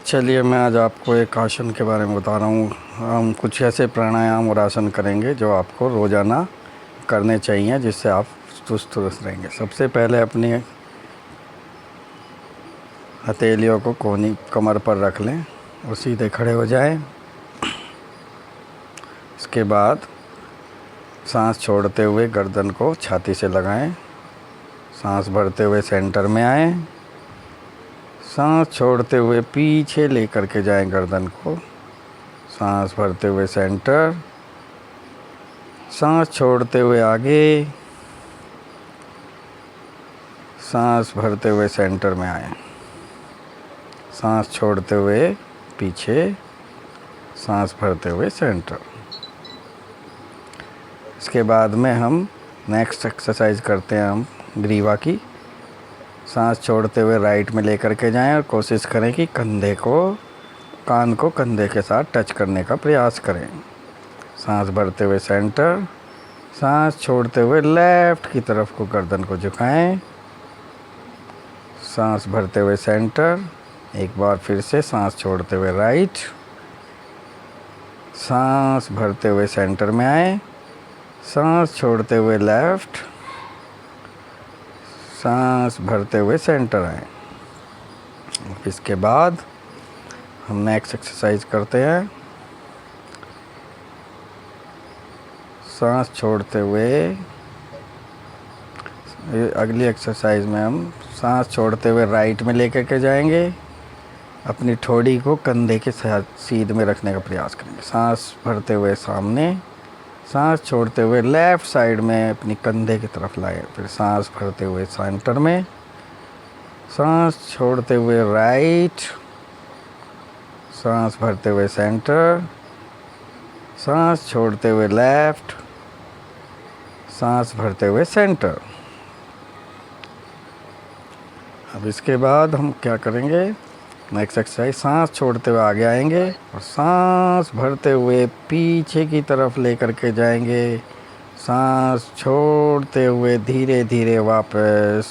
चलिए मैं आज आपको एक आसन के बारे में बता रहा हूँ। हम कुछ ऐसे प्राणायाम और आसन करेंगे जो आपको रोज़ाना करने चाहिए, जिससे आप चुस्त दुरुस्त रहेंगे। सबसे पहले अपनी हथेलियों को कोहनी कमर पर रख लें और सीधे खड़े हो जाएं। इसके बाद सांस छोड़ते हुए गर्दन को छाती से लगाएं। सांस भरते हुए सेंटर में आएं। सांस छोड़ते हुए पीछे लेकर के जाएं गर्दन को। सांस भरते हुए सेंटर, सांस छोड़ते हुए आगे, सांस भरते हुए सेंटर में आए। सांस छोड़ते हुए पीछे, सांस भरते हुए सेंटर। इसके बाद में हम नेक्स्ट एक्सरसाइज करते हैं हम ग्रीवा की। सांस छोड़ते हुए राइट में लेकर के जाएं और कोशिश करें कि कान को कंधे के साथ टच करने का प्रयास करें। सांस भरते हुए सेंटर, सांस छोड़ते हुए लेफ़्ट की तरफ को गर्दन को झुकाएं। सांस भरते हुए सेंटर, एक बार फिर से सांस छोड़ते हुए राइट, सांस भरते हुए सेंटर में आए, सांस छोड़ते हुए लेफ़्ट, सांस भरते हुए सेंटर आए। इसके बाद हम नेक्स्ट एक्सरसाइज करते हैं। सांस छोड़ते हुए अगली एक्सरसाइज में हम सांस छोड़ते हुए राइट में लेकर के जाएंगे। अपनी ठोड़ी को कंधे के साथ सीध में रखने का प्रयास करेंगे। सांस भरते हुए सामने, सांस छोड़ते हुए लेफ़्ट साइड में अपनी कंधे की तरफ लाए। फिर सांस भरते हुए सेंटर में, सांस छोड़ते हुए राइट, सांस भरते हुए सेंटर, सांस छोड़ते हुए लेफ़्ट, सांस भरते हुए सेंटर। अब इसके बाद हम क्या करेंगे, नेक्स्ट एक्सरसाइज सांस छोड़ते हुए आगे आएंगे और सांस भरते हुए पीछे की तरफ लेकर के जाएंगे। सांस छोड़ते हुए धीरे धीरे वापस,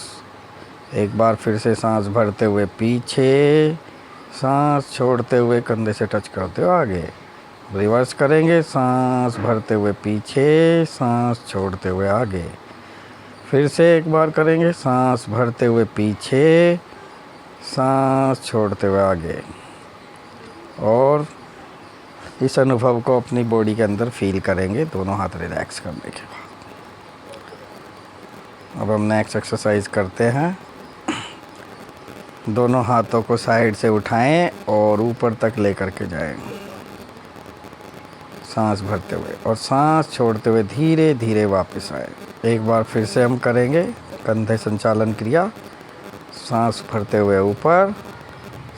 एक बार फिर से सांस भरते हुए पीछे, सांस छोड़ते हुए कंधे से टच करते हुए आगे। रिवर्स करेंगे, सांस भरते हुए पीछे, सांस छोड़ते हुए आगे। फिर से एक बार करेंगे, सांस भरते हुए पीछे, सांस छोड़ते हुए आगे। और इस अनुभव को अपनी बॉडी के अंदर फील करेंगे दोनों हाथ रिलैक्स करने के बाद। अब हम नेक्स्ट एक्सरसाइज करते हैं। दोनों हाथों को साइड से उठाएं और ऊपर तक लेकर के जाएं, सांस भरते हुए, और सांस छोड़ते हुए धीरे धीरे वापस आए। एक बार फिर से हम करेंगे कंधे संचालन क्रिया। सांस भरते हुए ऊपर,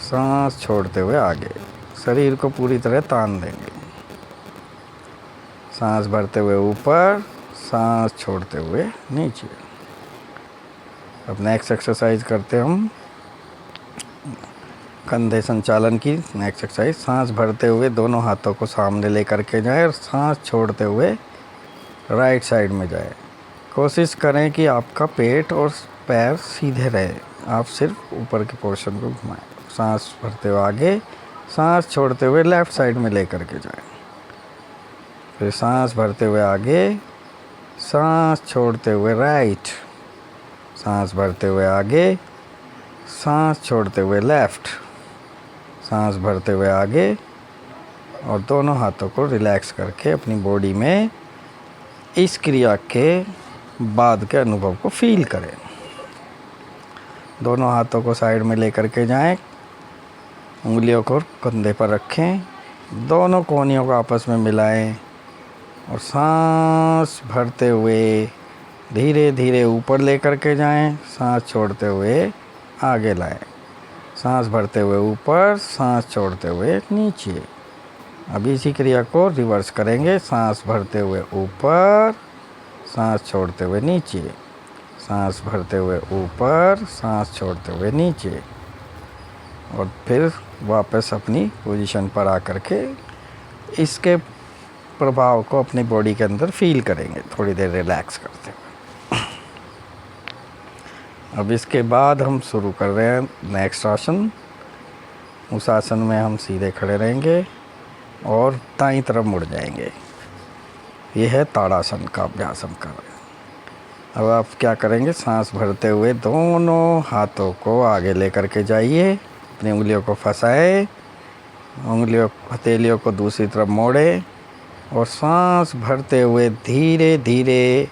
सांस छोड़ते हुए आगे। शरीर को पूरी तरह तान देंगे। सांस भरते हुए ऊपर, सांस छोड़ते हुए नीचे। अब नेक्स्ट एक्सरसाइज करते हैं हम कंधे संचालन की नेक्स्ट एक्सरसाइज। सांस भरते हुए दोनों हाथों को सामने लेकर के जाएं और सांस छोड़ते हुए राइट साइड में जाएं। कोशिश करें कि आपका पेट और पैर सीधे रहे, आप सिर्फ ऊपर के पोर्शन को घुमाएं। सांस भरते हुए आगे, सांस छोड़ते हुए लेफ़्ट साइड में लेकर के जाएं। फिर सांस भरते हुए आगे, सांस छोड़ते हुए राइट, सांस भरते हुए आगे, सांस छोड़ते हुए लेफ़्ट, सांस भरते हुए आगे। और दोनों हाथों को रिलैक्स करके अपनी बॉडी में इस क्रिया के बाद के अनुभव को फील करें। दोनों हाथों को साइड में लेकर के जाएं, उंगलियों को कंधे पर रखें, दोनों कोहनियों को आपस में मिलाएं और सांस भरते हुए धीरे धीरे ऊपर लेकर के जाएं। सांस छोड़ते हुए आगे लाएं। सांस भरते हुए ऊपर, सांस छोड़ते हुए नीचे। अब इसी क्रिया को रिवर्स करेंगे। सांस भरते हुए ऊपर, सांस छोड़ते हुए नीचे, सांस भरते हुए ऊपर, सांस छोड़ते हुए नीचे। और फिर वापस अपनी पोजीशन पर आकर के इसके प्रभाव को अपनी बॉडी के अंदर फील करेंगे, थोड़ी देर रिलैक्स करते हुए। अब इसके बाद हम शुरू कर रहे हैं नेक्स्ट आसन। उस आसन में हम सीधे खड़े रहेंगे और दाईं तरफ मुड़ जाएंगे। ये है ताड़ासन का अभ्यास हम कर रहे हैं। अब आप क्या करेंगे, सांस भरते हुए दोनों हाथों को आगे लेकर के जाइए, अपनी उंगलियों को फंसाए, उंगलियों हथेलियों को दूसरी तरफ मोड़े और सांस भरते हुए धीरे धीरे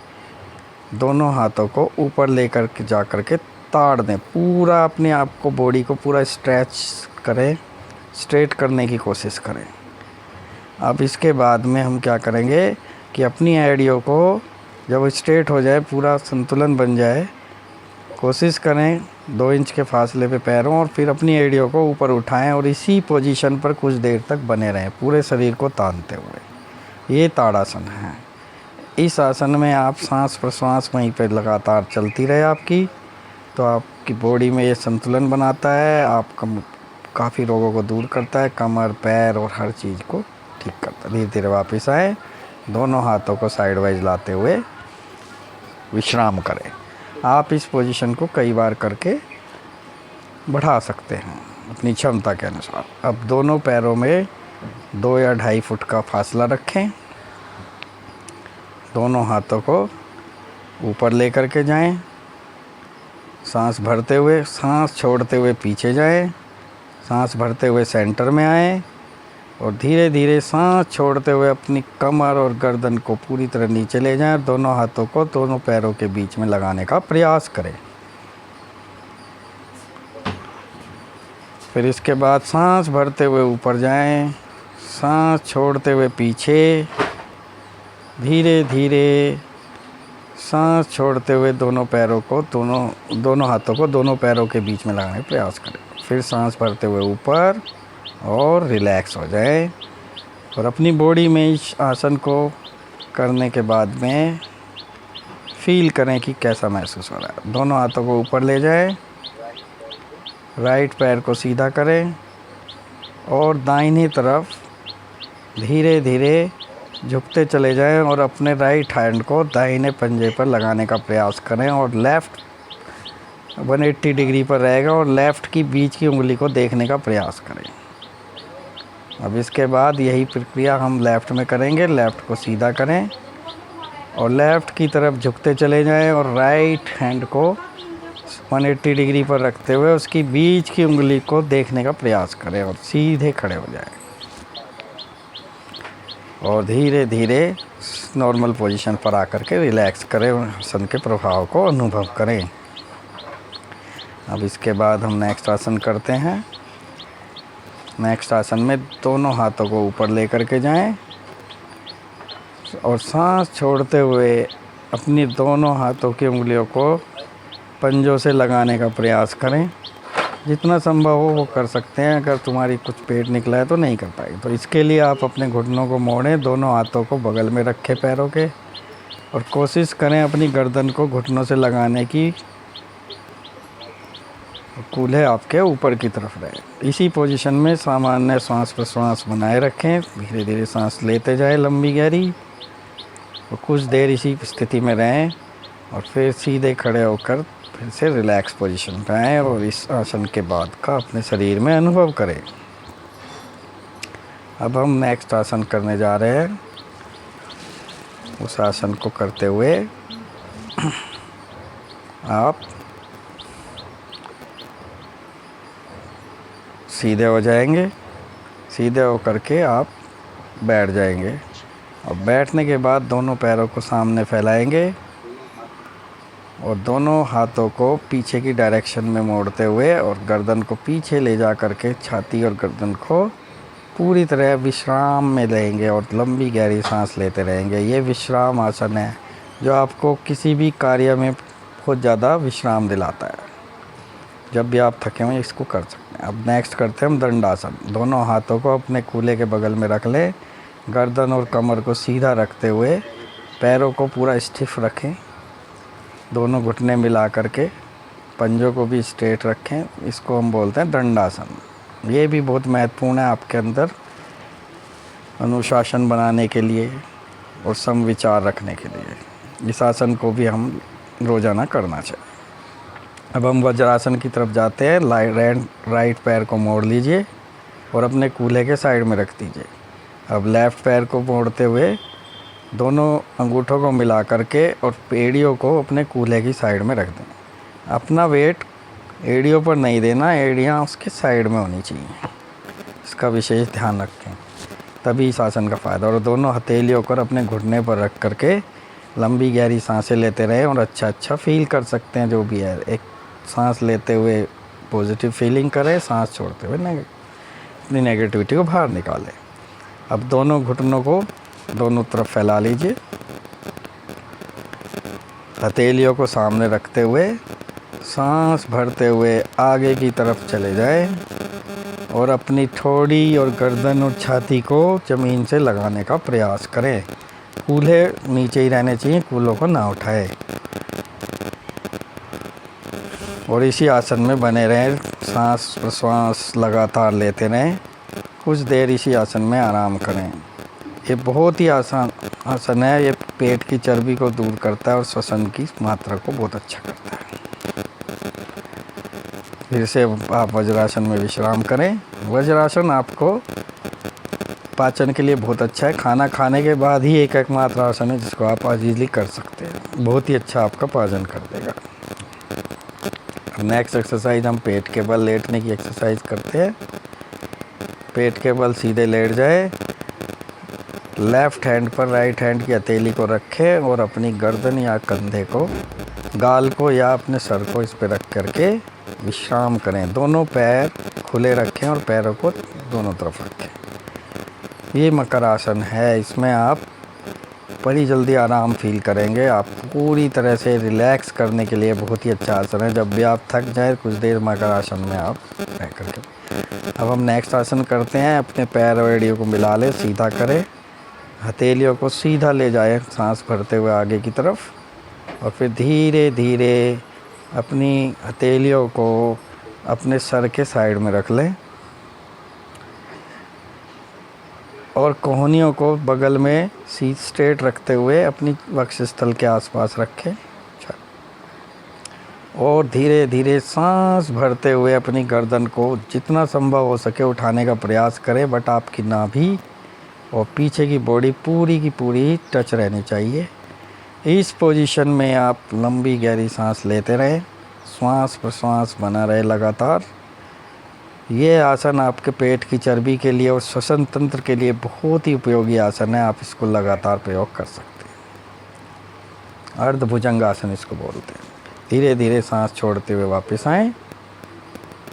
दोनों हाथों को ऊपर लेकर के जा कर के ताड़ दें। पूरा अपने आप को, बॉडी को पूरा स्ट्रेच करें, स्ट्रेट करने की कोशिश करें। अब इसके बाद में हम क्या करेंगे कि अपनी एड़ियों को जब स्ट्रेट हो जाए, पूरा संतुलन बन जाए, कोशिश करें 2 इंच के फासले पे पैरों, और फिर अपनी एड़ियों को ऊपर उठाएं और इसी पोजीशन पर कुछ देर तक बने रहें, पूरे शरीर को तानते हुए। ये ताड़ासन है। इस आसन में आप सांस प्रश्वास वहीं पे लगातार चलती रहे आपकी, तो आपकी बॉडी में ये संतुलन बनाता है, आपका काफ़ी रोगों को दूर करता है, कमर, पैर और हर चीज़ को ठीक करता है। धीरे धीरे वापस आए, दोनों हाथों को साइड वाइज लाते हुए विश्राम करें। आप इस पोजीशन को कई बार करके बढ़ा सकते हैं अपनी क्षमता के अनुसार। अब दोनों पैरों में 2 या 2.5 फुट का फासला रखें। दोनों हाथों को ऊपर लेकर के जाएं, सांस भरते हुए, सांस छोड़ते हुए पीछे जाएं, सांस भरते हुए सेंटर में आएं और धीरे धीरे सांस छोड़ते हुए अपनी कमर और गर्दन को पूरी तरह नीचे ले जाएं। दोनों हाथों को दोनों पैरों के बीच में लगाने का प्रयास करें। फिर इसके बाद सांस भरते हुए ऊपर जाएं, सांस छोड़ते हुए पीछे, धीरे धीरे सांस छोड़ते हुए दोनों पैरों को, दोनों हाथों को दोनों पैरों के बीच में लगाने का प्रयास करें। फिर सांस भरते हुए ऊपर और रिलैक्स हो जाए। और अपनी बॉडी में इस आसन को करने के बाद में फील करें कि कैसा महसूस हो रहा है। दोनों हाथों को ऊपर ले जाएं, राइट पैर को सीधा करें और दाहिनी तरफ धीरे धीरे झुकते चले जाएं और अपने राइट हैंड को दाहिने पंजे पर लगाने का प्रयास करें और लेफ़्ट 180 डिग्री पर रहेगा और लेफ़्ट की बीच की उंगली को देखने का प्रयास करें। अब इसके बाद यही प्रक्रिया हम लेफ़्ट में करेंगे। लेफ़्ट को सीधा करें और लेफ़्ट की तरफ झुकते चले जाएं और राइट हैंड को 180 डिग्री पर रखते हुए उसकी बीच की उंगली को देखने का प्रयास करें और सीधे खड़े हो जाएं और धीरे धीरे नॉर्मल पोजीशन पर आकर के रिलैक्स करें, आसन के प्रभाव को अनुभव करें। अब इसके बाद हम नेक्स्ट आसन करते हैं। नेक्स्ट आसन में दोनों हाथों को ऊपर लेकर के जाएं और सांस छोड़ते हुए अपनी दोनों हाथों की उंगलियों को पंजों से लगाने का प्रयास करें। जितना संभव हो वो कर सकते हैं। अगर तुम्हारी कुछ पेट निकला है तो नहीं कर पाएगी, तो इसके लिए आप अपने घुटनों को मोड़ें, दोनों हाथों को बगल में रखें पैरों के और कोशिश करें अपनी गर्दन को घुटनों से लगाने की। कूल्हे आपके ऊपर की तरफ रहे। इसी पोजीशन में सामान्य सांस प्रश्वास बनाए रखें। धीरे धीरे सांस लेते जाएं लंबी गहरी और कुछ देर इसी स्थिति में रहें और फिर सीधे खड़े होकर फिर से रिलैक्स पोजीशन पे आएँ और इस आसन के बाद का अपने शरीर में अनुभव करें। अब हम नेक्स्ट आसन करने जा रहे हैं। उस आसन को करते हुए आप सीधे हो जाएंगे। सीधे होकर के आप बैठ जाएंगे और बैठने के बाद दोनों पैरों को सामने फैलाएंगे और दोनों हाथों को पीछे की डायरेक्शन में मोड़ते हुए और गर्दन को पीछे ले जा कर के छाती और गर्दन को पूरी तरह विश्राम में लेंगे और लंबी गहरी सांस लेते रहेंगे। ये विश्राम आसन है जो आपको किसी भी कार्य में बहुत ज़्यादा विश्राम दिलाता है। जब भी आप थके हुए इसको कर सकते हैं। अब नेक्स्ट करते हैं हम दंडासन। दोनों हाथों को अपने कूल्हे के बगल में रख लें, गर्दन और कमर को सीधा रखते हुए पैरों को पूरा स्टिफ रखें, दोनों घुटने मिला करके पंजों को भी स्ट्रेट रखें। इसको हम बोलते हैं दंडासन। ये भी बहुत महत्वपूर्ण है आपके अंदर अनुशासन बनाने के लिए और समविचार रखने के लिए। इस आसन को भी हम रोज़ाना करना चाहिए। अब हम वज्रासन की तरफ जाते हैं। राइट पैर को मोड़ लीजिए और अपने कूल्हे के साइड में रख दीजिए। अब लेफ़्ट पैर को मोड़ते हुए दोनों अंगूठों को मिला करके और एड़ियों को अपने कूल्हे की साइड में रख दें। अपना वेट एड़ियों पर नहीं देना, एड़ियाँ उसके साइड में होनी चाहिए, इसका विशेष ध्यान रखें, तभी इस आसन का फ़ायदा। और दोनों हथेलियों को अपने घुटने पर रख करके लंबी गहरी सांसें लेते रहें और अच्छा फील कर सकते हैं जो भी है। एक सांस लेते हुए पॉजिटिव फीलिंग करें, सांस छोड़ते हुए अपनी नेगेटिविटी को बाहर निकालें। अब दोनों घुटनों को दोनों तरफ फैला लीजिए, हथेलियों को सामने रखते हुए सांस भरते हुए आगे की तरफ चले जाएं और अपनी ठोड़ी और गर्दन और छाती को ज़मीन से लगाने का प्रयास करें। कूल्हे नीचे ही रहने चाहिए, कूल्हों को ना उठाएं और इसी आसन में बने रहें। सांस प्रश्वास लगातार लेते रहें, कुछ देर इसी आसन में आराम करें। ये बहुत ही आसान आसन है, ये पेट की चर्बी को दूर करता है और श्वसन की मात्रा को बहुत अच्छा करता है। फिर से आप वज्रासन में विश्राम करें। वज्रासन आपको पाचन के लिए बहुत अच्छा है, खाना खाने के बाद ही एक मात्र आसन है जिसको आप आज इजीली कर सकते हैं, बहुत ही अच्छा आपका पाचन कर देगा। नेक्स्ट एक्सरसाइज हम पेट के बल लेटने की एक्सरसाइज करते हैं। पेट के बल सीधे लेट जाए, लेफ़्ट हैंड पर राइट हैंड की हथेली को रखें और अपनी गर्दन या कंधे को, गाल को या अपने सर को इस पर रख करके विश्राम करें। दोनों पैर खुले रखें और पैरों को दोनों तरफ रखें। ये मकर आसन है, इसमें आप बड़ी जल्दी आराम फील करेंगे। आप पूरी तरह से रिलैक्स करने के लिए बहुत ही अच्छा आसन है। जब भी आप थक जाए कुछ देर मकर आसन में आप रह करके। अब हम नेक्स्ट आसन करते हैं। अपने पैर और एड़ियों को मिला लें, सीधा करें, हथेलियों को सीधा ले जाएं सांस भरते हुए आगे की तरफ और फिर धीरे धीरे अपनी हथेलियों को अपने सर के साइड में रख लें और कोहनियों को बगल में सीध स्ट्रेट रखते हुए अपनी वक्षस्थल के आसपास रखें और धीरे धीरे सांस भरते हुए अपनी गर्दन को जितना संभव हो सके उठाने का प्रयास करें, बट आपकी नाभि और पीछे की बॉडी पूरी की पूरी टच रहनी चाहिए। इस पोजीशन में आप लंबी गहरी सांस लेते रहें, श्वास प्रश्वास बना रहे लगातार। ये आसन आपके पेट की चर्बी के लिए और श्वसन तंत्र के लिए बहुत ही उपयोगी आसन है, आप इसको लगातार प्रयोग कर सकते हैं। अर्धभुजंग आसन इसको बोलते हैं। धीरे धीरे सांस छोड़ते हुए वापस आएं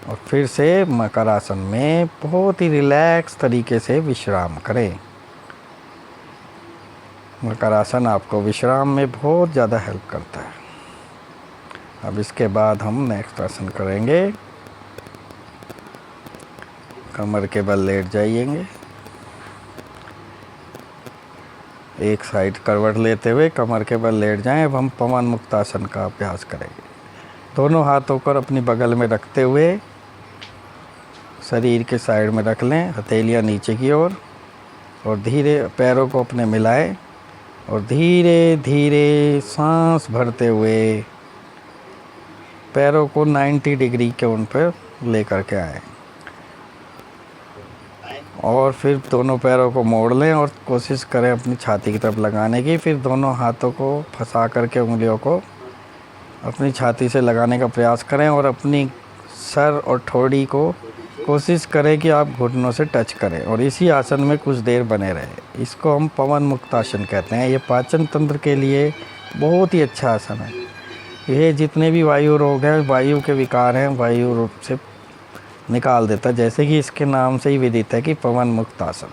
और फिर से मकर आसन में बहुत ही रिलैक्स तरीके से विश्राम करें। मकर आसन आपको विश्राम में बहुत ज़्यादा हेल्प करता है। अब इसके बाद हम नेक्स्ट आसन करेंगे। कमर के बल लेट जाइएंगे, एक साइड करवट लेते हुए कमर के बल लेट जाएं। अब हम पवन मुक्त आसन का अभ्यास करेंगे। दोनों हाथों को अपनी बगल में रखते हुए शरीर के साइड में रख लें, हथेलियां नीचे की ओर और धीरे पैरों को अपने मिलाएं और धीरे धीरे सांस भरते हुए पैरों को 90 डिग्री के कोण पर लेकर के आएं और फिर दोनों पैरों को मोड़ लें और कोशिश करें अपनी छाती की तरफ लगाने की। फिर दोनों हाथों को फंसा करके उंगलियों को अपनी छाती से लगाने का प्रयास करें और अपनी सर और ठोड़ी को कोशिश करें कि आप घुटनों से टच करें और इसी आसन में कुछ देर बने रहें। इसको हम पवन मुक्त आसन कहते हैं। ये पाचन तंत्र के लिए बहुत ही अच्छा आसन है। ये जितने भी वायु रोग हैं, वायु के विकार हैं, वायु रूप से निकाल देता है। जैसे कि इसके नाम से ही विदित है कि पवन मुक्त आसन।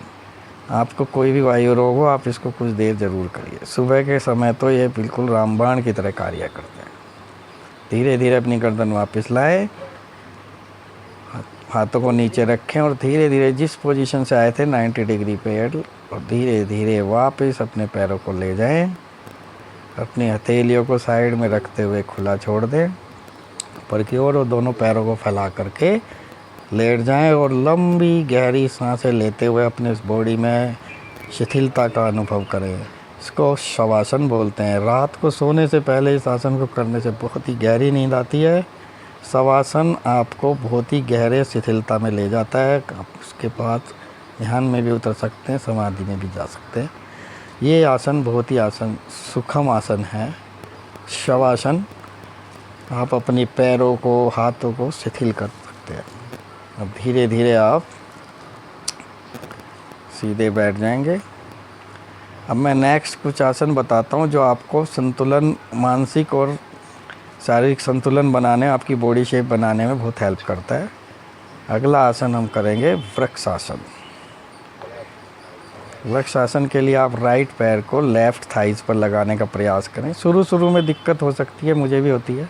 आपको कोई भी वायु रोग हो, आप इसको कुछ देर ज़रूर करिए। सुबह के समय तो ये बिल्कुल रामबाण की तरह कार्य करते हैं। धीरे धीरे अपनी गर्दन वापस लाएं, हाथों को नीचे रखें और धीरे धीरे जिस पोजीशन से आए थे 90 डिग्री पे और धीरे धीरे वापस अपने पैरों को ले जाएं। अपनी हथेलियों को साइड में रखते हुए खुला छोड़ दें ऊपर की ओर और दोनों पैरों को फैला करके लेट जाएं और लंबी गहरी सांसें लेते हुए अपने इस बॉडी में शिथिलता का अनुभव करें। इसको शवासन बोलते हैं। रात को सोने से पहले इस आसन को करने से बहुत ही गहरी नींद आती है, शवासन आपको बहुत ही गहरे शिथिलता में ले जाता है। आप उसके बाद ध्यान में भी उतर सकते हैं, समाधि में भी जा सकते हैं। ये आसन बहुत ही सुखम आसन है, शवासन। आप अपनी पैरों को, हाथों को शिथिल कर सकते हैं। अब धीरे धीरे आप सीधे बैठ जाएंगे। अब मैं नेक्स्ट कुछ आसन बताता हूँ जो आपको संतुलन, मानसिक और शारीरिक संतुलन बनाने, आपकी बॉडी शेप बनाने में बहुत हेल्प करता है। अगला आसन हम करेंगे वृक्षासन। वृक्षासन के लिए आप राइट पैर को लेफ़्ट थाइज़ पर लगाने का प्रयास करें। शुरू में दिक्कत हो सकती है, मुझे भी होती है।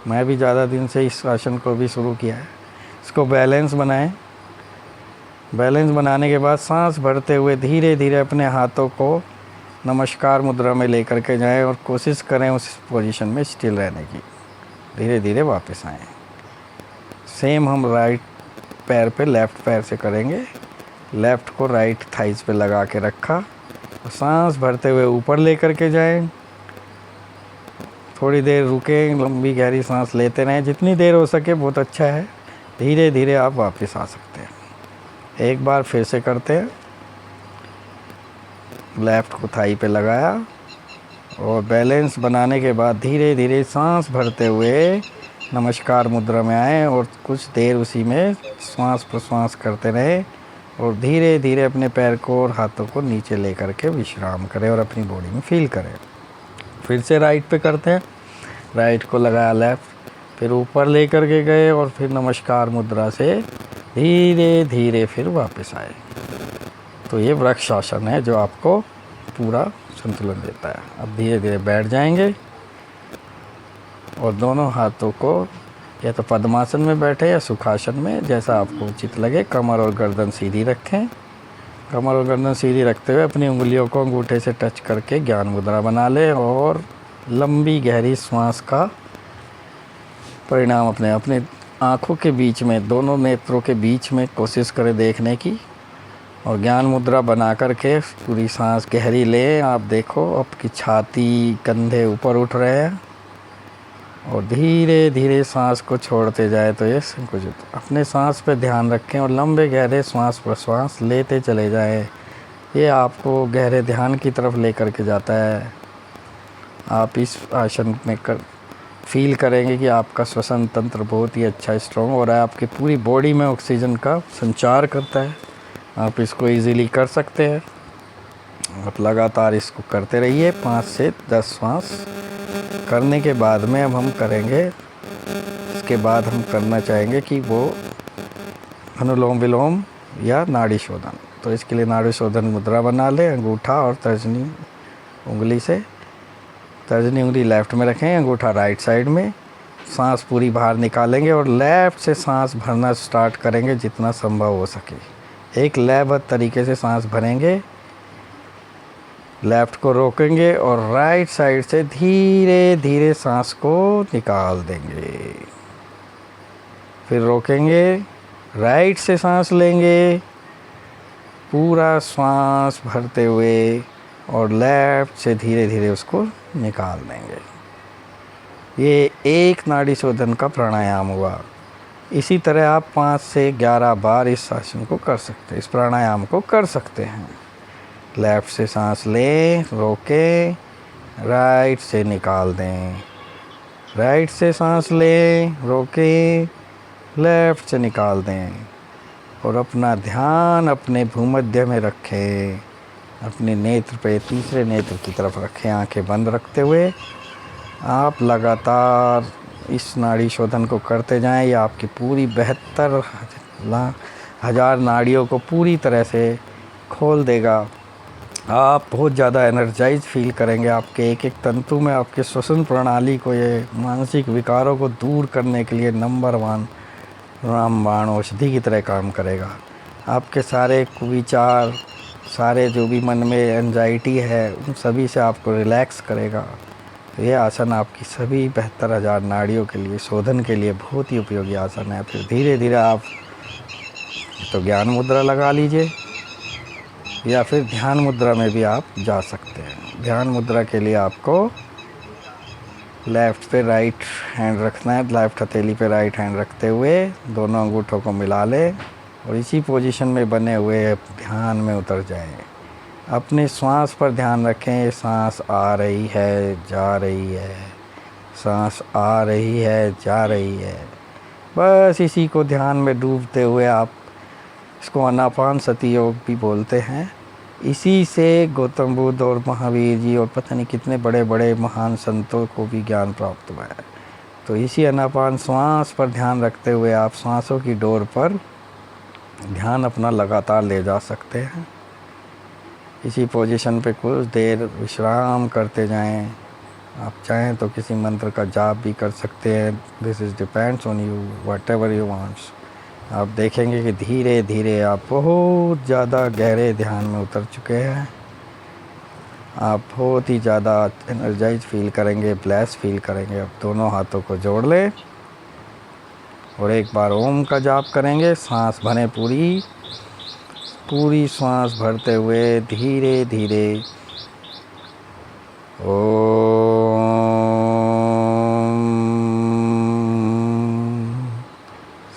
मैं भी ज़्यादा दिन से इस आसन को भी शुरू किया है। इसको बैलेंस बनाएं। बैलेंस बनाने के बाद सांस भरते हुए धीरे धीरे अपने हाथों को नमस्कार मुद्रा में लेकर के जाएं और कोशिश करें उस पोजीशन में स्टिल रहने की। धीरे धीरे वापस आएं। सेम हम राइट पैर पे लेफ़्ट पैर से करेंगे। लेफ़्ट को राइट थाइज़ पे लगा के रखा और सांस भरते हुए ऊपर लेकर के जाएं। थोड़ी देर रुकें, लंबी गहरी सांस लेते रहें, जितनी देर हो सके बहुत अच्छा है। धीरे धीरे आप वापस आ सकते हैं। एक बार फिर से करते हैं। लेफ़्ट को थाई पे लगाया और बैलेंस बनाने के बाद धीरे धीरे सांस भरते हुए नमस्कार मुद्रा में आए और कुछ देर उसी में श्वास प्रश्वास करते रहें और धीरे धीरे अपने पैर को और हाथों को नीचे लेकर के विश्राम करें और अपनी बॉडी में फील करें। फिर से राइट पे करते हैं। राइट को लगाया लेफ़्ट, फिर ऊपर लेकर के गए और फिर नमस्कार मुद्रा से धीरे धीरे फिर वापस आए। तो ये वृक्षासन है जो आपको पूरा संतुलन देता है। अब धीरे धीरे बैठ जाएंगे और दोनों हाथों को या तो पद्मासन में बैठे या सुखासन में, जैसा आपको उचित लगे। कमर और गर्दन सीधी रखें। कमर और गर्दन सीधी रखते हुए अपनी उंगलियों को अंगूठे से टच करके ज्ञान मुद्रा बना लें और लंबी गहरी श्वास का परिणाम अपने आँखों के बीच में, दोनों नेत्रों के बीच में कोशिश करें देखने की और ज्ञान मुद्रा बना करके पूरी सांस गहरी लें। आप देखो आपकी छाती, कंधे ऊपर उठ रहे हैं और धीरे धीरे सांस को छोड़ते जाए तो ये संकुचित। अपने सांस पे ध्यान रखें और लंबे गहरे श्वास प्रश्वास लेते चले जाएं। ये आपको गहरे ध्यान की तरफ लेकर के जाता है। आप इस आसन में फील करेंगे कि आपका श्वसन तंत्र बहुत ही अच्छा स्ट्रॉन्ग हो रहा है, आपकी पूरी बॉडी में ऑक्सीजन का संचार करता है। आप इसको इजीली कर सकते हैं। आप लगातार इसको करते रहिए। 5 से 10 श्वास करने के बाद में अब हम करेंगे, इसके बाद हम करना चाहेंगे कि वो अनुलोम विलोम या नाड़ी शोधन। तो इसके लिए नाड़ी शोधन मुद्रा बना लें। अंगूठा और तर्जनी उंगली से, तर्जनी उंगली लेफ़्ट में रखें, अंगूठा राइट साइड में। सांस पूरी बाहर निकालेंगे और लेफ़्ट से सांस भरना स्टार्ट करेंगे जितना संभव हो सके। एक लयबद्ध तरीके से सांस भरेंगे। लेफ़्ट को रोकेंगे और राइट साइड से धीरे धीरे सांस को निकाल देंगे। फिर रोकेंगे, राइट से सांस लेंगे पूरा श्वास भरते हुए और लेफ़्ट से धीरे धीरे उसको निकाल देंगे। ये एक नाड़ी शोधन का प्राणायाम हुआ। इसी तरह आप 5 से 11 बार इस आसन को कर सकते हैं, इस प्राणायाम को कर सकते हैं। लेफ़्ट से सांस लें, रोकें, राइट से निकाल दें। राइट से सांस लें, रोकें, लेफ़्ट से निकाल दें और अपना ध्यान अपने भूमध्य में रखें। अपने नेत्र पे, तीसरे नेत्र की तरफ रखें, आंखें बंद रखते हुए। आप लगातार इस नाड़ी शोधन को करते जाएं। ये आपकी पूरी 72,000 नाड़ियों को पूरी तरह से खोल देगा। आप बहुत ज़्यादा एनर्जाइज फील करेंगे। आपके एक एक तंतु में आपके श्वसन प्रणाली को, ये मानसिक विकारों को दूर करने के लिए नंबर 1 रामबाण औषधि की तरह काम करेगा। आपके सारे कुविचार, सारे जो भी मन में एंजाइटी है, उन सभी से आपको रिलैक्स करेगा। ये आसन आपकी सभी 72,000 नाड़ियों के लिए, शोधन के लिए बहुत ही उपयोगी आसन है। फिर धीरे धीरे आप तो ज्ञान मुद्रा लगा लीजिए या फिर ध्यान मुद्रा में भी आप जा सकते हैं। ध्यान मुद्रा के लिए आपको लेफ़्ट पे राइट हैंड रखना है, लेफ्ट हथेली पे राइट हैंड रखते हुए दोनों अंगूठों को मिला ले और इसी पोजीशन में बने हुए ध्यान में उतर जाएं। अपने श्वास पर ध्यान रखें, सांस आ रही है, जा रही है, सांस आ रही है, जा रही है। बस इसी को ध्यान में डूबते हुए आप, इसको आनापानसति योग भी बोलते हैं। इसी से गौतम बुद्ध और महावीर जी और पता नहीं कितने बड़े बड़े महान संतों को भी ज्ञान प्राप्त हुआ है। तो इसी आनापान श्वास पर ध्यान रखते हुए आप सांसों की डोर पर ध्यान अपना लगातार ले जा सकते हैं। इसी पोजीशन पे कुछ देर विश्राम करते जाएं। आप चाहें तो किसी मंत्र का जाप भी कर सकते हैं। This is depends on you, what ever you wants. आप देखेंगे कि धीरे धीरे आप बहुत ज़्यादा गहरे ध्यान में उतर चुके हैं। आप बहुत ही ज़्यादा एनर्जाइज फील करेंगे, ब्लेस फील करेंगे। अब दोनों हाथों को जोड़ लें और एक बार ओम का जाप करेंगे। सांस भरें, पूरी सांस भरते हुए धीरे धीरे ओम।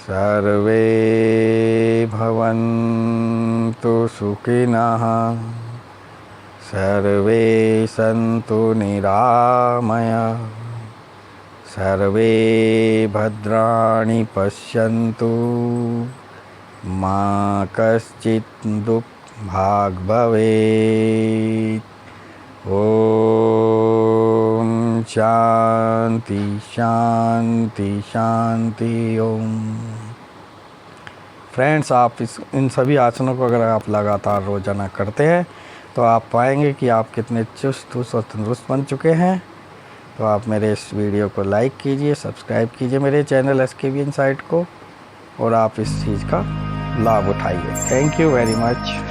सर्वे भवन्तु सुखिनः, सर्वे सन्तु निरामयाः, सर्वे भद्राणि पश्यन्तु, मा कश्चित् दुःखभाग् भवेत्। ओम शांति शांति शांति ओम। फ्रेंड्स, आप इन सभी आसनों को अगर आप लगातार रोज़ाना करते हैं तो आप पाएंगे कि आप कितने चुस्त और तंदुरुस्त बन चुके हैं। तो आप मेरे इस वीडियो को लाइक कीजिए, सब्सक्राइब कीजिए मेरे चैनल SKB इनसाइट को, और आप इस चीज़ का लाभ उठाइए। Thank you very much.